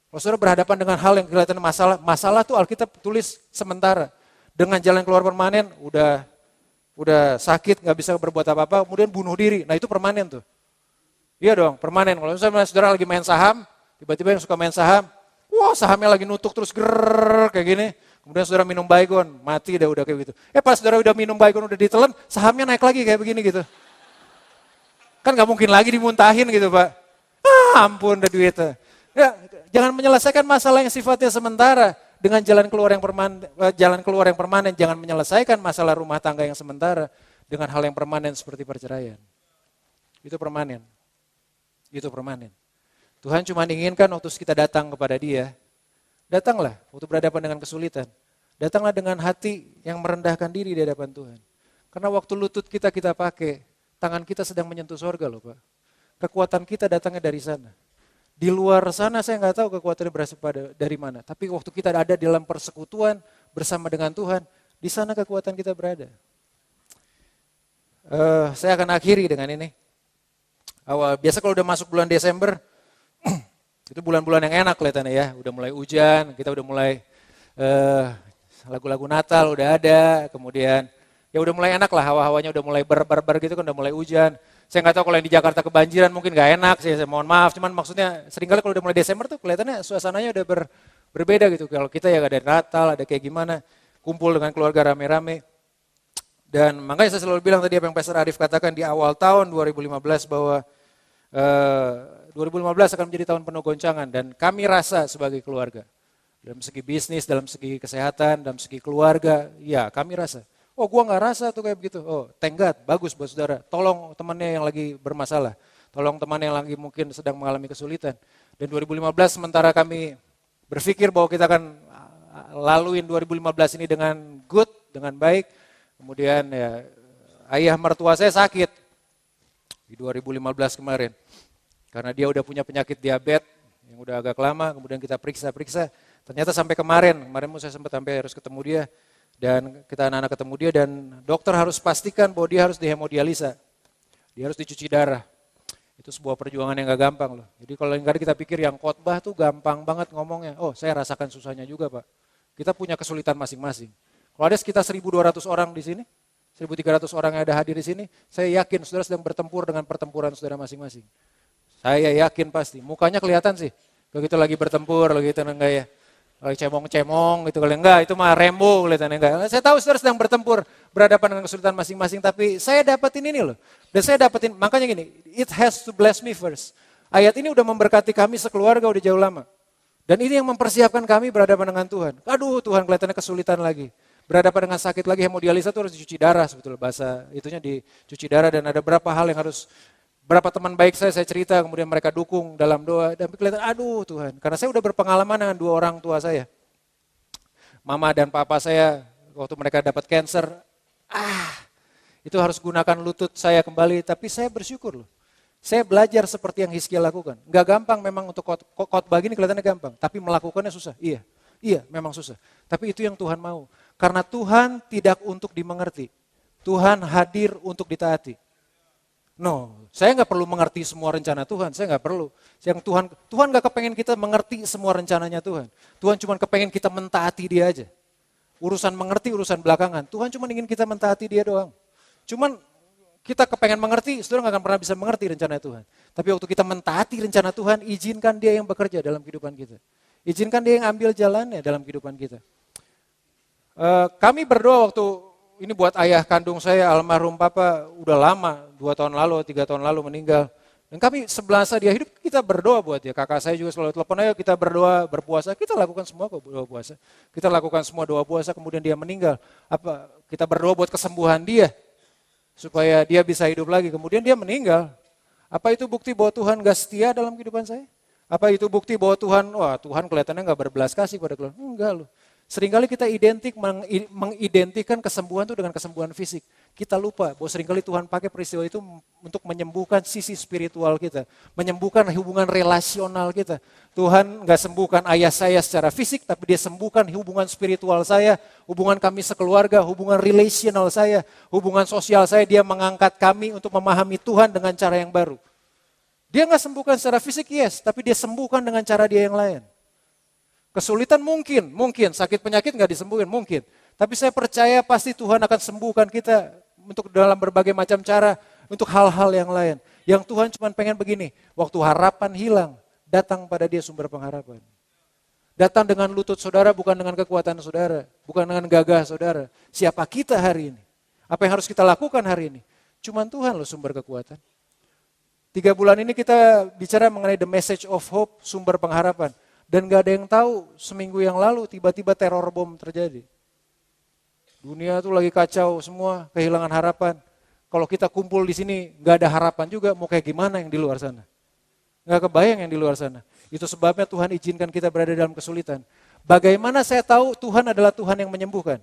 Kalau saudara berhadapan dengan hal yang kelihatan masalah tuh Alkitab tulis sementara. Dengan jalan keluar permanen, udah sakit, gak bisa berbuat apa-apa, kemudian bunuh diri. Nah itu permanen tuh. Iya dong, permanen. Kalau misalnya saudara lagi main saham, tiba-tiba yang suka main saham, wah sahamnya lagi nutuk terus gerrrr kayak gini. Kemudian saudara minum Baygon, mati udah kayak gitu. Pas saudara udah minum Baygon, udah ditelan, sahamnya naik lagi kayak begini gitu. Kan gak mungkin lagi dimuntahin gitu Pak. Ampun udah duitnya. Ya, jangan menyelesaikan masalah yang sifatnya sementara dengan jalan keluar yang permanen. Jangan menyelesaikan masalah rumah tangga yang sementara dengan hal yang permanen seperti perceraian. Itu permanen. Itu permanen. Tuhan cuma inginkan waktu kita datang kepada Dia, datanglah waktu berhadapan dengan kesulitan. Datanglah dengan hati yang merendahkan diri di hadapan Tuhan. Karena waktu lutut kita pakai, tangan kita sedang menyentuh sorga loh Pak. Kekuatan kita datangnya dari sana. Di luar sana saya nggak tahu kekuatannya berasal dari mana. Tapi waktu kita ada di dalam persekutuan bersama dengan Tuhan, di sana kekuatan kita berada. Saya akan akhiri dengan ini. Biasa kalau udah masuk bulan Desember, itu bulan-bulan yang enak kelihatannya ya. Udah mulai hujan, kita udah mulai lagu-lagu Natal udah ada, kemudian ya udah mulai enak lah, hawa-hawanya udah mulai ber gitu kan, udah mulai hujan. Saya nggak tahu kalau yang di Jakarta kebanjiran mungkin nggak enak, saya mohon maaf. Cuman maksudnya seringkali kalau udah mulai Desember tuh kelihatannya suasananya udah berbeda gitu. Kalau kita ya ada Natal, ada kayak gimana, kumpul dengan keluarga rame-rame. Dan makanya saya selalu bilang tadi apa yang Pastor Arif katakan di awal tahun 2015 bahwa 2015 akan menjadi tahun penuh goncangan. Dan kami rasa sebagai keluarga, dalam segi bisnis, dalam segi kesehatan, dalam segi keluarga, ya kami rasa. Oh gua gak rasa tuh kayak begitu. Oh thank God, bagus buat saudara. Tolong temannya yang lagi bermasalah. Tolong teman yang lagi mungkin sedang mengalami kesulitan. Dan 2015 sementara kami berpikir bahwa kita akan laluin 2015 ini dengan good, dengan baik. Kemudian ya ayah mertua saya sakit di 2015 kemarin. Karena dia udah punya penyakit diabetes yang udah agak lama. Kemudian kita periksa. Ternyata sampai kemarin saya sempat sampai harus ketemu dia. Dan kita anak-anak ketemu dia dan dokter harus pastikan bahwa dia harus dihemodialisa. Dia harus dicuci darah. Itu sebuah perjuangan yang gak gampang loh. Jadi kalau kadang kita pikir yang khotbah tuh gampang banget ngomongnya. Oh saya rasakan susahnya juga Pak. Kita punya kesulitan masing-masing. Kalau ada sekitar 1.200 orang di sini, 1.300 orang yang ada hadir di sini, saya yakin saudara sedang bertempur dengan pertempuran saudara masing-masing. Saya yakin pasti. Mukanya kelihatan sih. Kalau kita lagi bertempur, lagi itu enggak ya. Lagi cemong-cemong gitu, kalau enggak itu mah Rembo kelihatannya enggak. Saya tahu saudara sedang bertempur, berhadapan dengan kesulitan masing-masing, tapi saya dapetin ini loh. Dan saya dapetin, makanya gini, it has to bless me first. Ayat ini udah memberkati kami sekeluarga udah jauh lama. Dan ini yang mempersiapkan kami berhadapan dengan Tuhan. Aduh Tuhan kelihatannya kesulitan lagi. Berhadapan dengan sakit lagi, hemodialisa itu harus dicuci darah sebetulnya bahasa itunya dicuci darah dan ada berapa hal yang harus. Berapa teman baik saya cerita, kemudian mereka dukung dalam doa. Dan kelihatan, aduh Tuhan. Karena saya udah berpengalaman dengan 2 orang tua saya. Mama dan papa saya, waktu mereka dapat cancer, itu harus gunakan lutut saya kembali. Tapi saya bersyukur loh. Saya belajar seperti yang Hizkia lakukan. Gak gampang memang untuk khotbah gini kelihatannya gampang. Tapi melakukannya susah. Iya memang susah. Tapi itu yang Tuhan mau. Karena Tuhan tidak untuk dimengerti. Tuhan hadir untuk ditaati. No, saya nggak perlu mengerti semua rencana Tuhan, saya nggak perlu. Yang Tuhan nggak kepengen kita mengerti semua rencananya Tuhan. Tuhan cuma kepengen kita mentaati Dia aja. Urusan mengerti, urusan belakangan. Tuhan cuma ingin kita mentaati Dia doang. Cuman kita kepengen mengerti, saudara nggak akan pernah bisa mengerti rencana Tuhan. Tapi waktu kita mentaati rencana Tuhan, izinkan Dia yang bekerja dalam kehidupan kita. Izinkan Dia yang ambil jalannya dalam kehidupan kita. Kami berdoa waktu ini buat ayah kandung saya, almarhum papa, udah lama, 2 tahun lalu, 3 tahun lalu meninggal. Dan kami sebelasa dia hidup, kita berdoa buat dia. Kakak saya juga selalu telepon, ayo kita berdoa, berpuasa. Kita lakukan semua kok doa puasa. Kita lakukan semua doa puasa, kemudian dia meninggal. Kita berdoa buat kesembuhan dia, supaya dia bisa hidup lagi. Kemudian dia meninggal. Apa itu bukti bahwa Tuhan gak setia dalam kehidupan saya? Apa itu bukti bahwa Tuhan kelihatannya gak berbelas kasih pada keluarga? Enggak loh. Seringkali kita mengidentikan kesembuhan itu dengan kesembuhan fisik. Kita lupa bahwa seringkali Tuhan pakai peristiwa itu untuk menyembuhkan sisi spiritual kita. Menyembuhkan hubungan relasional kita. Tuhan gak sembuhkan ayah saya secara fisik, tapi Dia sembuhkan hubungan spiritual saya, hubungan kami sekeluarga, hubungan relasional saya, hubungan sosial saya. Dia mengangkat kami untuk memahami Tuhan dengan cara yang baru. Dia gak sembuhkan secara fisik, yes, tapi Dia sembuhkan dengan cara Dia yang lain. Kesulitan mungkin, sakit penyakit nggak disembuhin, mungkin. Tapi saya percaya pasti Tuhan akan sembuhkan kita untuk dalam berbagai macam cara, untuk hal-hal yang lain. Yang Tuhan cuma pengen begini, waktu harapan hilang, datang pada Dia sumber pengharapan. Datang dengan lutut saudara, bukan dengan kekuatan saudara, bukan dengan gagah saudara. Siapa kita hari ini? Apa yang harus kita lakukan hari ini? Cuman Tuhan loh sumber kekuatan. 3 bulan ini kita bicara mengenai the message of hope, sumber pengharapan. Dan gak ada yang tahu, seminggu yang lalu tiba-tiba teror bom terjadi. Dunia tuh lagi kacau semua, kehilangan harapan. Kalau kita kumpul di sini gak ada harapan juga, mau kayak gimana yang di luar sana? Gak kebayang yang di luar sana. Itu sebabnya Tuhan izinkan kita berada dalam kesulitan. Bagaimana saya tahu Tuhan adalah Tuhan yang menyembuhkan?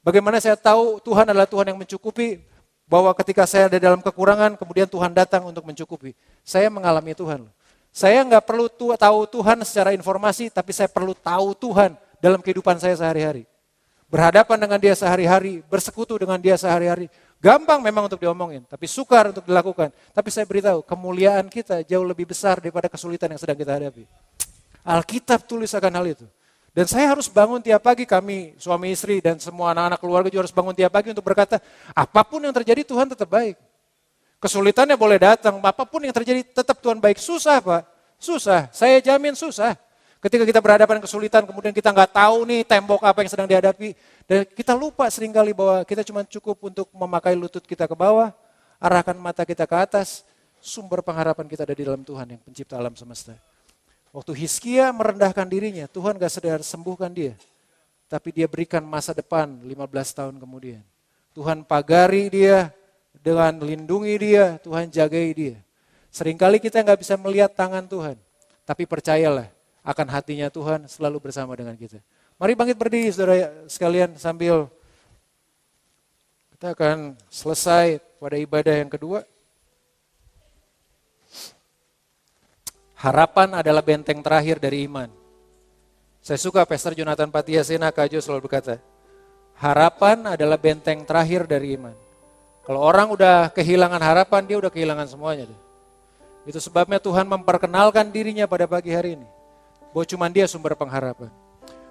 Bagaimana saya tahu Tuhan adalah Tuhan yang mencukupi? Bahwa ketika saya ada dalam kekurangan, kemudian Tuhan datang untuk mencukupi. Saya mengalami Tuhan. Saya nggak perlu tahu Tuhan secara informasi, tapi saya perlu tahu Tuhan dalam kehidupan saya sehari-hari. Berhadapan dengan Dia sehari-hari, bersekutu dengan Dia sehari-hari. Gampang memang untuk diomongin, tapi sukar untuk dilakukan. Tapi saya beritahu, kemuliaan kita jauh lebih besar daripada kesulitan yang sedang kita hadapi. Alkitab tulis akan hal itu. Dan saya harus bangun tiap pagi, kami suami istri dan semua anak-anak keluarga juga harus bangun tiap pagi untuk berkata, apapun yang terjadi Tuhan tetap baik. Kesulitannya boleh datang, apapun yang terjadi tetap Tuhan baik. Susah Pak, susah, saya jamin susah. Ketika kita berhadapan kesulitan, kemudian kita nggak tahu nih tembok apa yang sedang dihadapi. Dan kita lupa seringkali bahwa kita cuma cukup untuk memakai lutut kita ke bawah, arahkan mata kita ke atas, sumber pengharapan kita ada di dalam Tuhan yang pencipta alam semesta. Waktu Hizkia merendahkan dirinya, Tuhan gak sekedar sembuhkan dia, tapi Dia berikan masa depan 15 tahun kemudian. Tuhan pagari dia, dengan lindungi dia, Tuhan jagai dia. Seringkali kita nggak bisa melihat tangan Tuhan, tapi percayalah akan hatinya Tuhan selalu bersama dengan kita. Mari bangkit berdiri saudara sekalian sambil kita akan selesai pada ibadah yang kedua. Harapan adalah benteng terakhir dari iman. Saya suka Pastor Jonathan Patiasena Kajo selalu berkata, harapan adalah benteng terakhir dari iman. Kalau orang udah kehilangan harapan, dia udah kehilangan semuanya. Itu sebabnya Tuhan memperkenalkan dirinya pada pagi hari ini. Bahwa cuma Dia sumber pengharapan.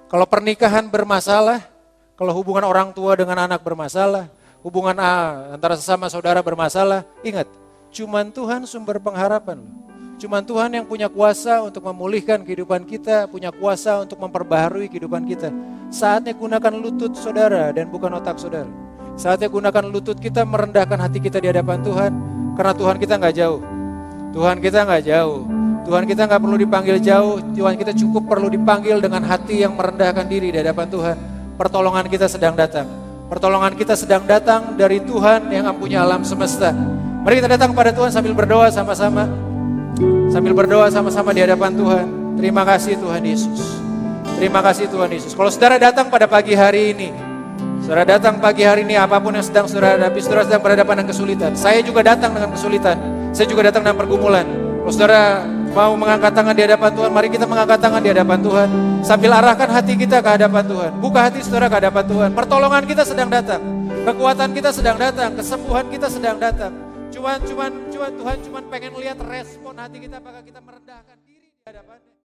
Kalau pernikahan bermasalah, kalau hubungan orang tua dengan anak bermasalah, hubungan antara sesama saudara bermasalah, ingat, cuma Tuhan sumber pengharapan. Cuma Tuhan yang punya kuasa untuk memulihkan kehidupan kita, punya kuasa untuk memperbaharui kehidupan kita. Saatnya gunakan lutut saudara dan bukan otak saudara. Saatnya gunakan lutut kita merendahkan hati kita di hadapan Tuhan. Karena Tuhan kita gak jauh. Tuhan kita gak jauh. Tuhan kita gak perlu dipanggil jauh. Tuhan kita cukup perlu dipanggil dengan hati yang merendahkan diri di hadapan Tuhan. Pertolongan kita sedang datang. Pertolongan kita sedang datang dari Tuhan yang mempunyai alam semesta. Mari kita datang kepada Tuhan sambil berdoa sama-sama. Sambil berdoa sama-sama di hadapan Tuhan. Terima kasih Tuhan Yesus. Terima kasih Tuhan Yesus. Kalau saudara datang pada pagi hari ini, saudara datang pagi hari ini apapun yang sedang saudara hadapi, saudara sedang berhadapan dengan kesulitan. Saya juga datang dengan kesulitan. Saya juga datang dalam pergumulan. Kalau saudara mau mengangkat tangan di hadapan Tuhan, mari kita mengangkat tangan di hadapan Tuhan. Sambil arahkan hati kita ke hadapan Tuhan. Buka hati saudara ke hadapan Tuhan. Pertolongan kita sedang datang. Kekuatan kita sedang datang. Kesembuhan kita sedang datang. Tuhan pengen lihat respon hati kita apakah kita merendahkan diri di hadapan-Nya.